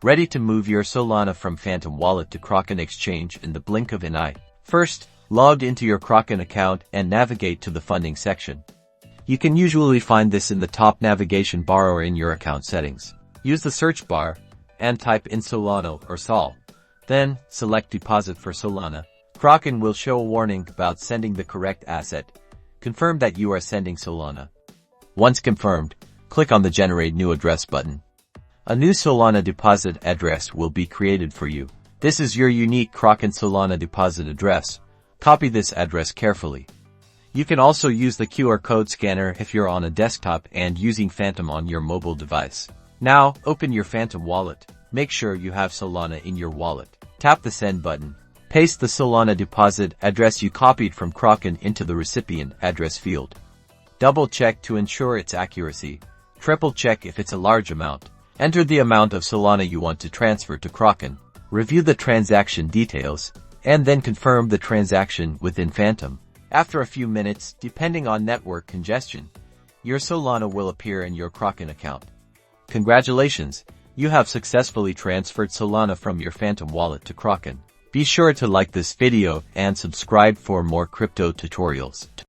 Ready to move your Solana from Phantom Wallet to Kraken Exchange in the blink of an eye. First, log into your Kraken account and navigate to the funding section. You can usually find this in the top navigation bar or in your account settings. Use the search bar and type in Solana or Sol. Then, select Deposit for Solana. Kraken will show a warning about sending the correct asset. Confirm that you are sending Solana. Once confirmed, click on the Generate New Address button. A new Solana deposit address will be created for you. This is your unique Kraken Solana deposit address. Copy this address carefully. You can also use the QR code scanner if you're on a desktop and using Phantom on your mobile device. Now, open your Phantom wallet. Make sure you have Solana in your wallet. Tap the Send button. Paste the Solana deposit address you copied from Kraken into the recipient address field. Double check to ensure its accuracy. Triple check if it's a large amount. Enter the amount of Solana you want to transfer to Kraken. Review the transaction details, and then confirm the transaction within Phantom. After a few minutes, depending on network congestion, your Solana will appear in your Kraken account. Congratulations! You have successfully transferred Solana from your Phantom wallet to Kraken. Be sure to like this video and subscribe for more crypto tutorials.